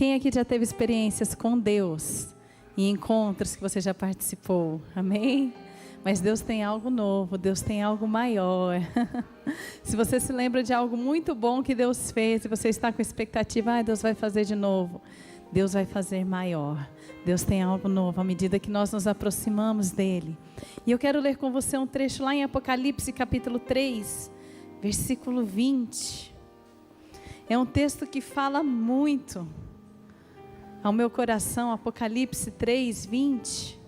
Quem aqui já teve experiências com Deus e encontros que você já participou? Amém? Mas Deus tem algo novo, Deus tem algo maior. Se você se lembra de algo muito bom que Deus fez e você está com expectativa, Deus vai fazer de novo. Deus vai fazer maior. Deus tem algo novo à medida que nós nos aproximamos dEle. E eu quero ler com você um trecho lá em Apocalipse capítulo 3, versículo 20. É um texto que fala muito ao meu coração, Apocalipse 3, 20.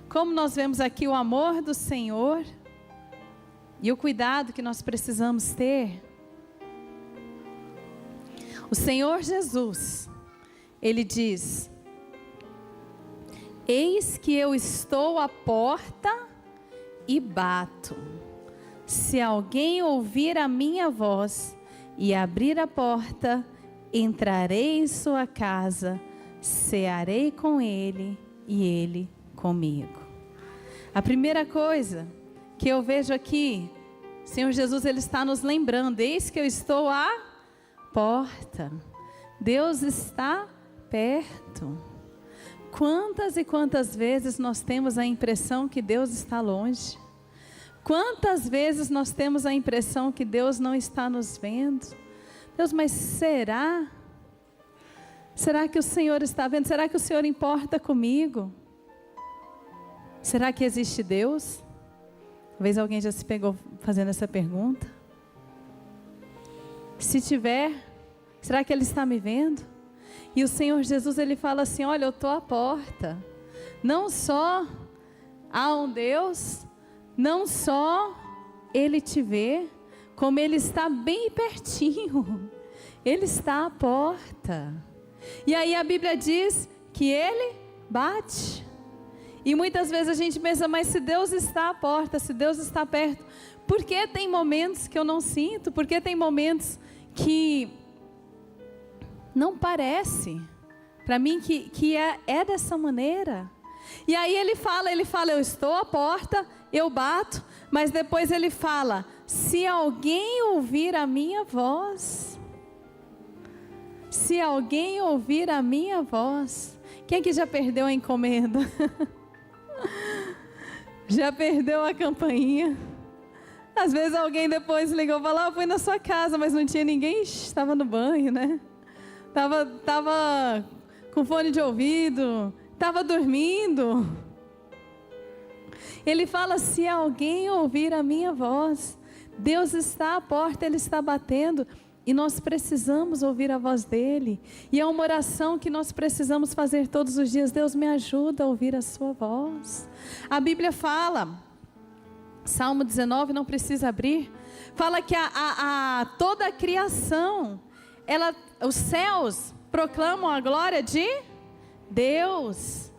Como nós vemos aqui o amor do Senhor e o cuidado que nós precisamos ter. O Senhor Jesus, Ele diz: eis que eu estou à porta e bato. Se alguém ouvir a minha voz e abrir a porta, entrarei em sua casa, cearei com ele e ele comigo. A primeira coisa que eu vejo aqui, o Senhor Jesus, Ele está nos lembrando: eis que eu estou à porta. Deus está perto. Quantas e quantas vezes nós temos a impressão que Deus está longe? Quantas vezes nós temos a impressão que Deus não está nos vendo? Deus, mas será? Será que o Senhor está vendo? Será que o Senhor importa comigo? Será que existe Deus? Talvez alguém já se pegou fazendo essa pergunta. Se tiver, será que Ele está me vendo? E o Senhor Jesus, Ele fala assim: olha, eu estou à porta. Não só há um Deus, não só Ele te vê, como Ele está bem pertinho. Ele está à porta. E aí a Bíblia diz que Ele bate. E muitas vezes a gente pensa: mas se Deus está à porta, se Deus está perto, por que tem momentos que eu não sinto? Por que tem momentos que não parece para mim que é dessa maneira? E aí ele fala, eu estou à porta, eu bato, mas depois ele fala: se alguém ouvir a minha voz, se alguém ouvir a minha voz. Quem aqui já perdeu a encomenda? Já perdeu a campainha? Às vezes alguém depois ligou e falou: fui na sua casa, mas não tinha ninguém, estava no banho, né? Tava com fone de ouvido, estava dormindo. Ele fala: se alguém ouvir a minha voz. Deus está à porta, Ele está batendo. E nós precisamos ouvir a voz dEle. E é uma oração que nós precisamos fazer todos os dias: Deus, me ajuda a ouvir a sua voz. A Bíblia fala, Salmo 19, não precisa abrir, fala que toda a criação, os céus proclamam a glória de Deus.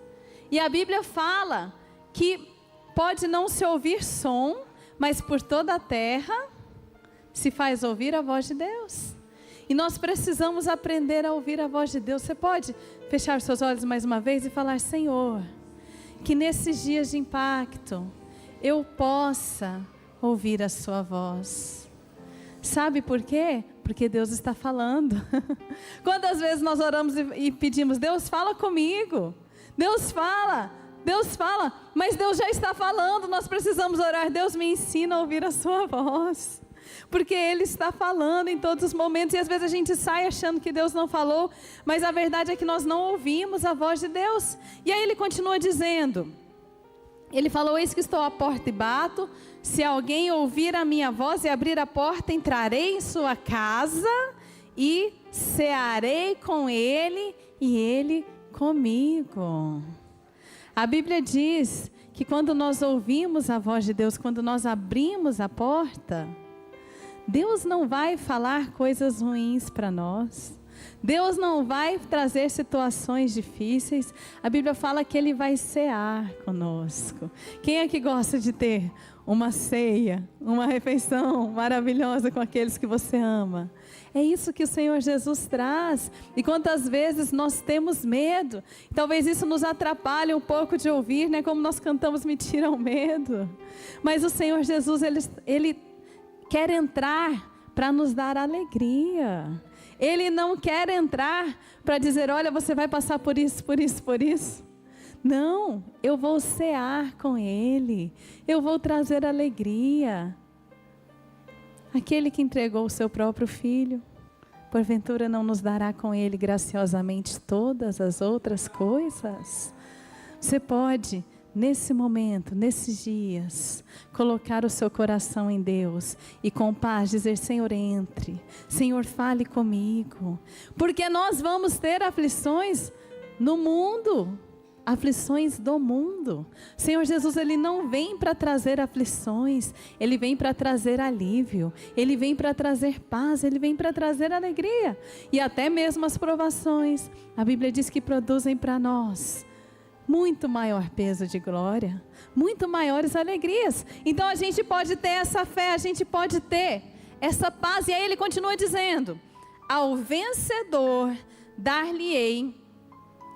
E a Bíblia fala que pode não se ouvir som, mas por toda a terra se faz ouvir a voz de Deus. E nós precisamos aprender a ouvir a voz de Deus. Você pode fechar os seus olhos mais uma vez e falar: Senhor, que nesses dias de impacto eu possa ouvir a sua voz. Sabe por quê? Porque Deus está falando. Quantas vezes nós oramos e pedimos: Deus, fala comigo. Deus fala, mas Deus já está falando. Nós precisamos orar: Deus, me ensina a ouvir a sua voz. Porque Ele está falando em todos os momentos. E às vezes a gente sai achando que Deus não falou, mas a verdade é que nós não ouvimos a voz de Deus. E aí Ele continua dizendo, Ele falou: eis que estou à porta e bato. Se alguém ouvir a minha voz e abrir a porta, entrarei em sua casa e cearei com ele e ele comigo. A Bíblia diz que quando nós ouvimos a voz de Deus, quando nós abrimos a porta, Deus não vai falar coisas ruins para nós. Deus não vai trazer situações difíceis. A Bíblia fala que Ele vai cear conosco. Quem é que gosta de ter uma ceia, uma refeição maravilhosa com aqueles que você ama? É isso que o Senhor Jesus traz. E quantas vezes nós temos medo? Talvez isso nos atrapalhe um pouco de ouvir, né? Como nós cantamos: me tira o medo. Mas o Senhor Jesus, Ele quer entrar para nos dar alegria. Ele não quer entrar para dizer, olha, você vai passar por isso, por isso, por isso. Não, eu vou cear com Ele, eu vou trazer alegria. Aquele que entregou o seu próprio filho, porventura não nos dará com Ele graciosamente todas as outras coisas? Você pode, nesse momento, nesses dias, colocar o seu coração em Deus e com paz dizer, Senhor, entre, Senhor, fale comigo, porque nós vamos ter aflições no mundo, aflições do mundo. Senhor Jesus, Ele não vem para trazer aflições, Ele vem para trazer alívio, Ele vem para trazer paz, Ele vem para trazer alegria, e até mesmo as provações, a Bíblia diz que produzem para nós muito maior peso de glória, muito maiores alegrias. Então a gente pode ter essa fé, a gente pode ter essa paz. E aí ele continua dizendo, ao vencedor dar-lhe-ei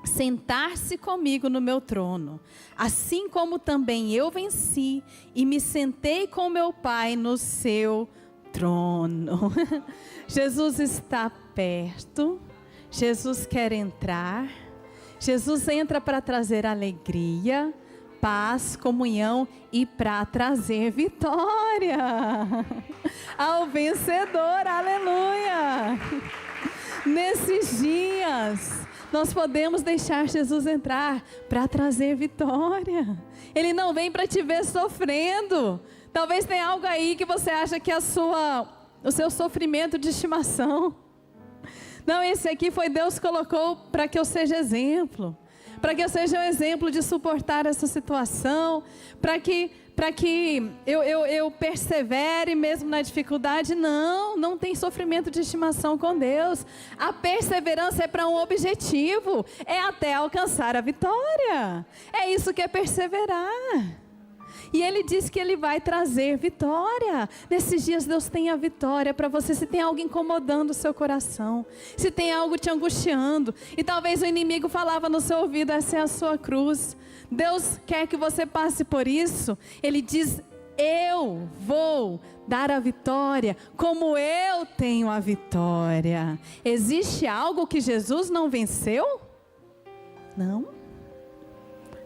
sentar-se comigo no meu trono, assim como também eu venci e me sentei com meu Pai no seu trono. Jesus está perto, Jesus quer entrar, Jesus entra para trazer alegria, paz, comunhão e para trazer vitória ao vencedor, aleluia. Nesses dias nós podemos deixar Jesus entrar para trazer vitória. Ele não vem para te ver sofrendo. Talvez tenha algo aí que você acha que é o seu sofrimento de estimação. Não, esse aqui foi Deus colocou para que eu seja exemplo. Para que eu seja um exemplo de suportar essa situação. Para que eu persevere mesmo na dificuldade. Não tem sofrimento de estimação com Deus. A perseverança é para um objetivo, é até alcançar a vitória. É isso que é perseverar. E Ele diz que Ele vai trazer vitória. Nesses dias Deus tem a vitória para você. Se tem algo incomodando o seu coração, se tem algo te angustiando, e talvez o inimigo falava no seu ouvido, essa é a sua cruz. Deus quer que você passe por isso. Ele diz, eu vou dar a vitória, como eu tenho a vitória. Existe algo que Jesus não venceu? Não.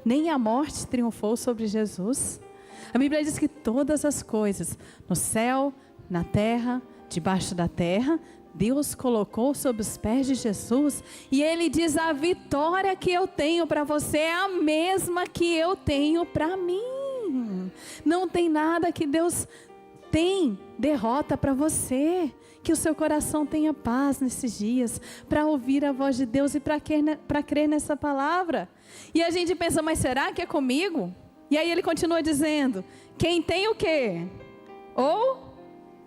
Nem a morte triunfou sobre Jesus. A Bíblia diz que todas as coisas, no céu, na terra, debaixo da terra, Deus colocou sob os pés de Jesus. E Ele diz, a vitória que eu tenho para você é a mesma que eu tenho para mim. Não tem nada que Deus tem derrota para você. Que o seu coração tenha paz nesses dias, para ouvir a voz de Deus e para crer nessa palavra. E a gente pensa, mas será que é comigo? E aí ele continua dizendo, quem tem o quê?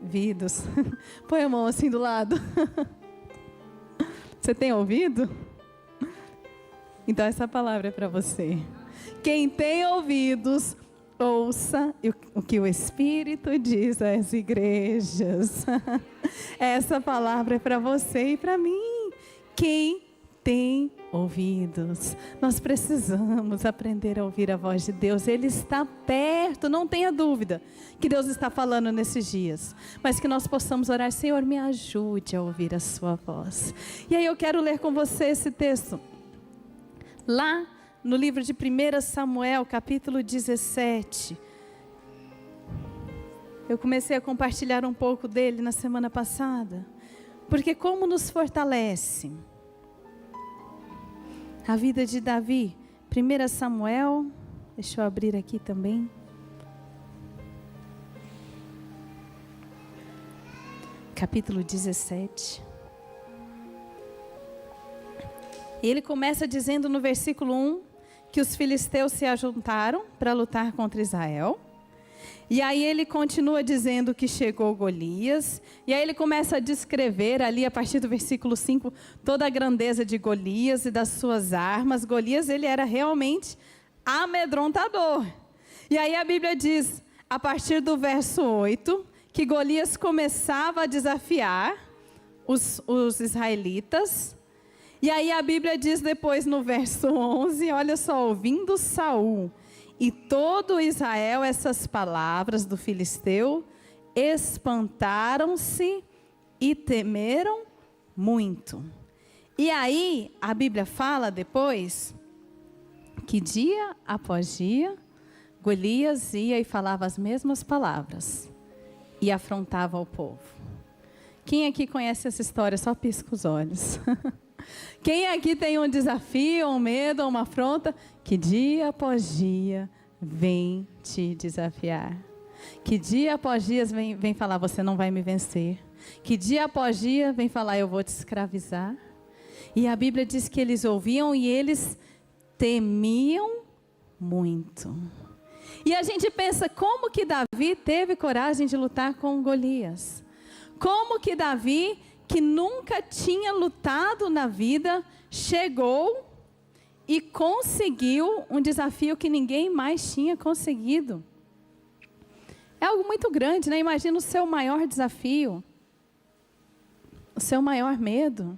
Ouvidos. Põe a mão assim do lado. Você tem ouvido? Então essa palavra é para você. Quem tem ouvidos, ouça o que o Espírito diz às igrejas. Essa palavra é para você e para mim. Quem tem ouvidos, nós precisamos aprender a ouvir a voz de Deus. Ele está perto, não tenha dúvida que Deus está falando nesses dias, mas que nós possamos orar, Senhor, me ajude a ouvir a sua voz. E aí eu quero ler com você esse texto, lá no livro de 1 Samuel, capítulo 17. Eu comecei a compartilhar um pouco dele na semana passada, porque como nos fortalece a vida de Davi. 1 Samuel, deixa eu abrir aqui também. Capítulo 17. Ele começa dizendo no versículo 1 que os filisteus se ajuntaram para lutar contra Israel. E aí ele continua dizendo que chegou Golias. E aí ele começa a descrever ali, a partir do versículo 5, toda a grandeza de Golias e das suas armas. Golias, ele era realmente amedrontador. E aí a Bíblia diz, a partir do verso 8, que Golias começava a desafiar os israelitas. E aí a Bíblia diz depois no verso 11, olha só, ouvindo Saul e todo Israel essas palavras do filisteu, espantaram-se e temeram muito. E aí, a Bíblia fala depois que dia após dia, Golias ia e falava as mesmas palavras e afrontava o povo. Quem aqui conhece essa história? Só pisca os olhos. Quem aqui tem um desafio, um medo, uma afronta, que dia após dia vem te desafiar. Que dia após dia vem falar, você não vai me vencer. Que dia após dia vem falar, eu vou te escravizar. E a Bíblia diz que eles ouviam e eles temiam muito. E a gente pensa, como que Davi teve coragem de lutar com Golias? Como que Davi, que nunca tinha lutado na vida, chegou e conseguiu um desafio que ninguém mais tinha conseguido? É algo muito grande, né? Imagina o seu maior desafio, o seu maior medo.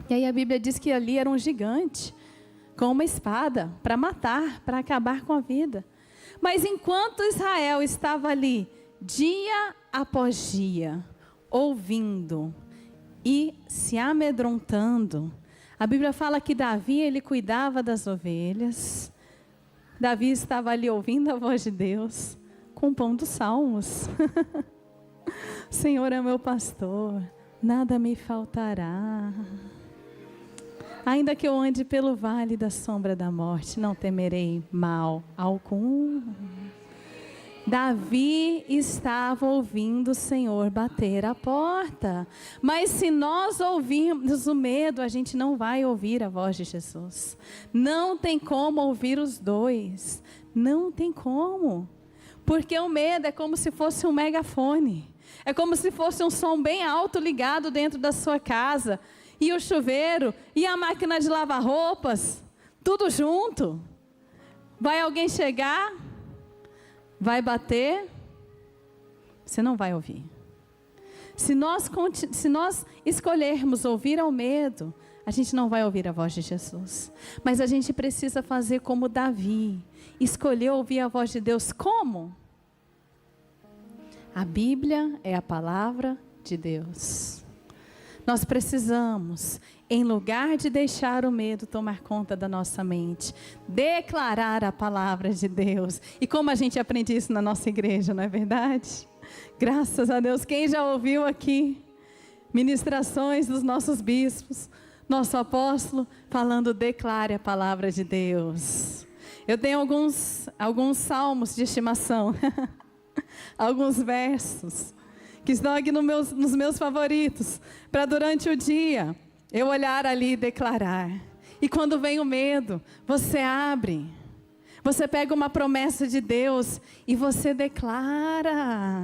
E aí a Bíblia diz que ali era um gigante, com uma espada, para matar, para acabar com a vida. Mas enquanto Israel estava ali, dia após dia, ouvindo e se amedrontando, a Bíblia fala que Davi, ele cuidava das ovelhas. Davi estava ali ouvindo a voz de Deus, compondo salmos. O Senhor é meu pastor, nada me faltará. Ainda que eu ande pelo vale da sombra da morte, não temerei mal algum. Davi estava ouvindo o Senhor bater a porta. Mas se nós ouvirmos o medo, a gente não vai ouvir a voz de Jesus. Não tem como ouvir os dois. Não tem como. Porque o medo é como se fosse um megafone. É como se fosse um som bem alto ligado dentro da sua casa. E o chuveiro, e a máquina de lavar roupas. Tudo junto. Vai alguém chegar? Vai bater, você não vai ouvir. Se nós escolhermos ouvir ao medo, a gente não vai ouvir a voz de Jesus. Mas a gente precisa fazer como Davi, escolher ouvir a voz de Deus. Como? A Bíblia é a palavra de Deus. Nós precisamos, em lugar de deixar o medo tomar conta da nossa mente, declarar a palavra de Deus. E como a gente aprende isso na nossa igreja, não é verdade? Graças a Deus. Quem já ouviu aqui ministrações dos nossos bispos, nosso apóstolo, falando, declare a palavra de Deus. Eu tenho alguns salmos de estimação, alguns versos, que estão aqui nos meus favoritos, para durante o dia, eu olhar ali e declarar. E quando vem o medo, você abre, você pega uma promessa de Deus e você declara.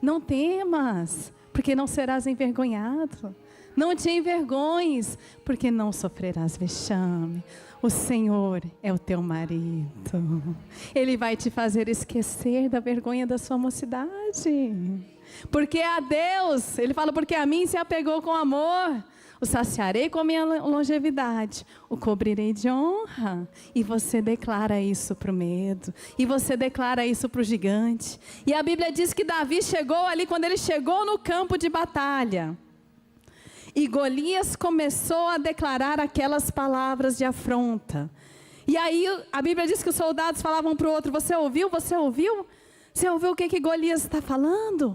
Não temas, porque não serás envergonhado. Não te envergonhes, porque não sofrerás vexame. O Senhor é o teu marido. Ele vai te fazer esquecer da vergonha da sua mocidade. Porque a Deus, ele fala, porque a mim se apegou com amor. O saciarei com a minha longevidade, o cobrirei de honra. E você declara isso para o medo. E você declara isso para o gigante. E a Bíblia diz que Davi chegou ali, quando ele chegou no campo de batalha. E Golias começou a declarar aquelas palavras de afronta. E aí a Bíblia diz que os soldados falavam para o outro, você ouviu? Você ouviu? Você ouviu o que Golias está falando?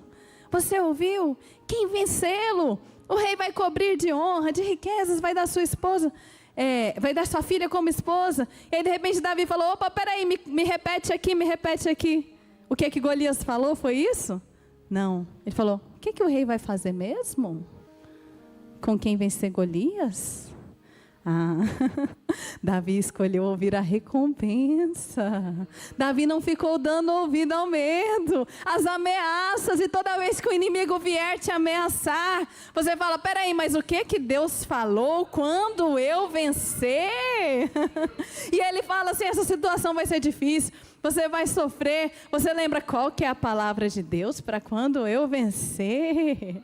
Você ouviu? Quem vencê-lo? O rei vai cobrir de honra, de riquezas, vai dar sua esposa, vai dar sua filha como esposa. E aí de repente Davi falou, opa, peraí, me repete aqui. O que Golias falou, foi isso? Não, ele falou, o que o rei vai fazer mesmo? Com quem vencer Golias? Davi escolheu ouvir a recompensa. Davi não ficou dando ouvido ao medo, às ameaças, e toda vez que o inimigo vier te ameaçar, você fala, peraí, mas o que Deus falou quando eu vencer? E ele fala assim, essa situação vai ser difícil, você vai sofrer. Você lembra qual que é a palavra de Deus para quando eu vencer?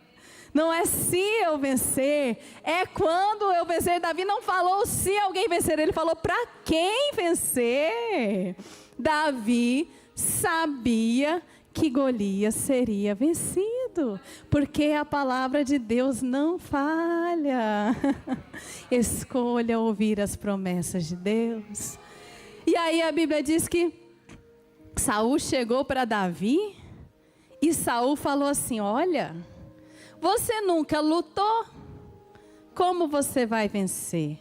Não é se eu vencer, é quando eu vencer. Davi não falou se alguém vencer, ele falou para quem vencer. Davi sabia que Golias seria vencido. tudo, porque a palavra de Deus não falha. Escolha ouvir as promessas de Deus. E aí a Bíblia diz que Saul chegou para Davi e Saul falou assim: olha, você nunca lutou, como você vai vencer?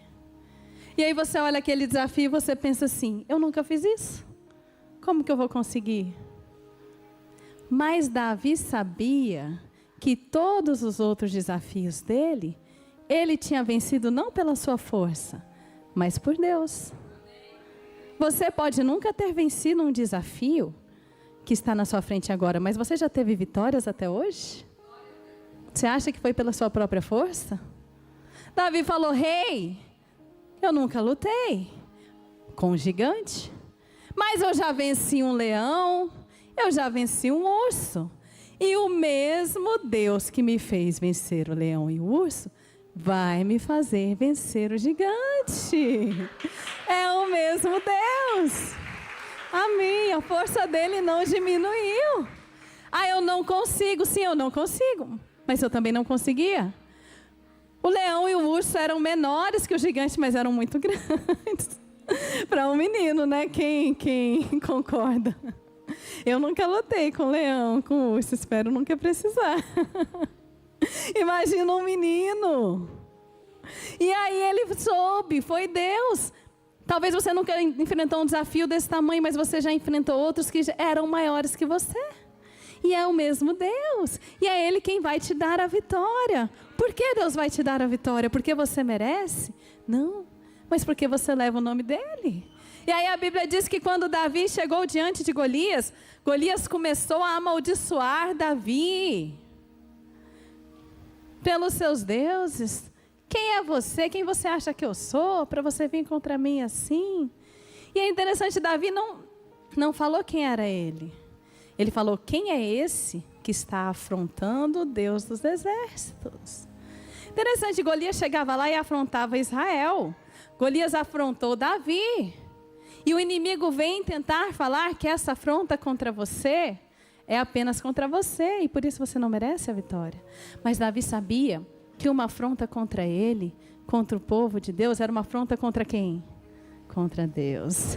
E aí você olha aquele desafio e você pensa assim: eu nunca fiz isso, como que eu vou conseguir? Mas Davi sabia que todos os outros desafios dele, ele tinha vencido não pela sua força, mas por Deus. Você pode nunca ter vencido um desafio que está na sua frente agora, mas você já teve vitórias até hoje? Você acha que foi pela sua própria força? Davi falou: rei, eu nunca lutei com um gigante, mas eu já venci um leão, eu já venci um urso. E o mesmo Deus que me fez vencer o leão e o urso, vai me fazer vencer o gigante. É o mesmo Deus. Amém. A força dele não diminuiu. Ah, eu não consigo. Sim, eu não consigo. Mas eu também não conseguia. O leão e o urso eram menores que o gigante, mas eram muito grandes. Para um menino, né? Quem concorda? Eu nunca lutei com leão, com urso. Espero nunca precisar. Imagina um menino. E aí ele soube, foi Deus. Talvez você nunca enfrentou um desafio desse tamanho, mas você já enfrentou outros que eram maiores que você. E é o mesmo Deus. E é Ele quem vai te dar a vitória. Por que Deus vai te dar a vitória? Porque você merece? Não, mas porque você leva o nome dEle. E aí a Bíblia diz que quando Davi chegou diante de Golias, Golias começou a amaldiçoar Davi pelos seus deuses. Quem é você? Quem você acha que eu sou? Para você vir contra mim assim? E é interessante, Davi não falou quem era ele. Ele falou: quem é esse que está afrontando o Deus dos exércitos? Interessante, Golias chegava lá e afrontava Israel. Golias afrontou Davi. E o inimigo vem tentar falar que essa afronta contra você é apenas contra você, e por isso você não merece a vitória. Mas Davi sabia que uma afronta contra ele, contra o povo de Deus, era uma afronta contra quem? Contra Deus.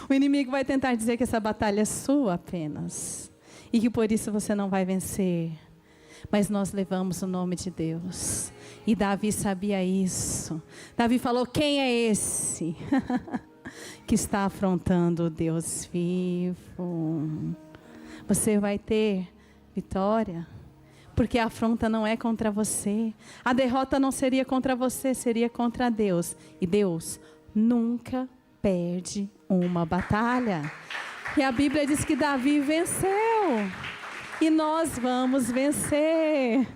O inimigo vai tentar dizer que essa batalha é sua apenas, e que por isso você não vai vencer. Mas nós levamos o nome de Deus. E Davi sabia isso. Davi falou: quem é esse que está afrontando o Deus vivo? Você vai ter vitória, porque a afronta não é contra você. A derrota não seria contra você, seria contra Deus. E Deus nunca perde uma batalha. E a Bíblia diz que Davi venceu. E nós vamos vencer.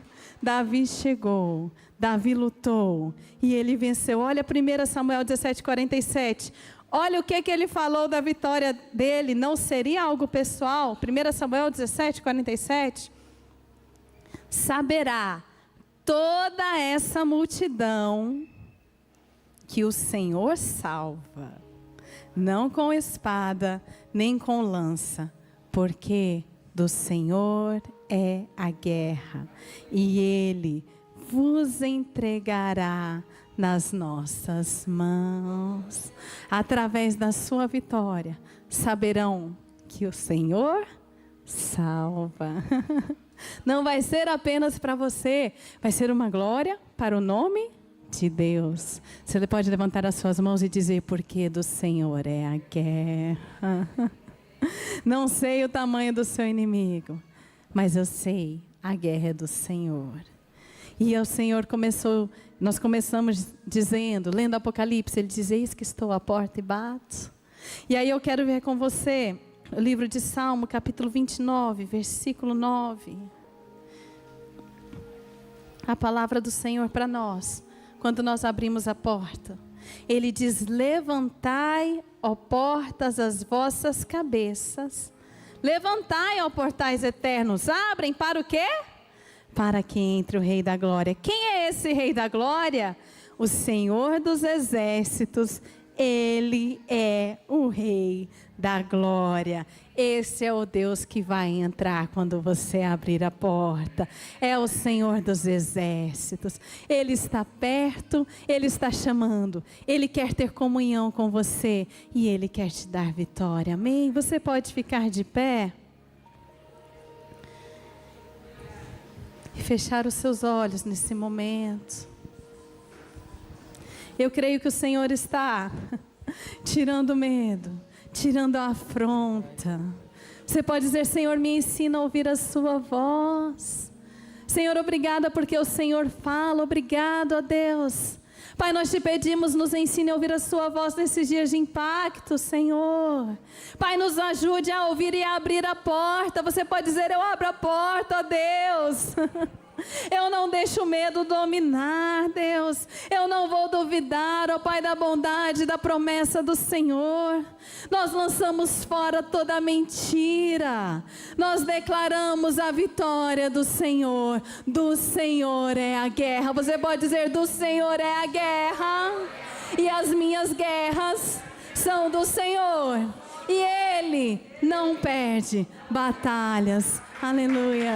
Davi chegou, Davi lutou e ele venceu. Olha 1 Samuel 17:47. Olha o que ele falou da vitória dele. Não seria algo pessoal? 1 Samuel 17:47. Saberá toda essa multidão que o Senhor salva, não com espada, nem com lança, porque do Senhor é a guerra, e Ele vos entregará nas nossas mãos. Através da sua vitória, saberão que o Senhor salva. Não vai ser apenas para você, vai ser uma glória para o nome de Deus. Você pode levantar as suas mãos e dizer: porque do Senhor é a guerra. Não sei o tamanho do seu inimigo, mas eu sei, a guerra é do Senhor. E o Senhor nós começamos dizendo, lendo Apocalipse, Ele diz: eis que estou à porta e bato. E aí eu quero ver com você o livro de Salmo, capítulo 29, versículo 9. A palavra do Senhor para nós, quando nós abrimos a porta. Ele diz: levantai, ó portas, as vossas cabeças. Levantai, ó portais eternos. Abrem para o quê? Para que entre o Rei da Glória. Quem é esse Rei da Glória? O Senhor dos Exércitos. Ele é o Rei da glória. Esse é o Deus que vai entrar quando você abrir a porta. É o Senhor dos exércitos. Ele está perto, Ele está chamando. Ele quer ter comunhão com você e Ele quer te dar vitória. Amém? Você pode ficar de pé e fechar os seus olhos nesse momento. Eu creio que o Senhor está tirando medo, tirando a afronta. Você pode dizer: Senhor, me ensina a ouvir a sua voz. Senhor, obrigada porque o Senhor fala. Obrigado, ó Deus. Pai, nós te pedimos, nos ensine a ouvir a sua voz nesses dias de impacto, Senhor. Pai, nos ajude a ouvir e a abrir a porta. Você pode dizer: eu abro a porta, ó Deus. Eu não deixo o medo dominar, Deus. Eu não vou duvidar, ó Pai, da bondade, da promessa do Senhor. Nós lançamos fora toda mentira. Nós declaramos a vitória do Senhor. Do Senhor é a guerra. Você pode dizer: do Senhor é a guerra. E as minhas guerras são do Senhor. E Ele não perde batalhas. Aleluia.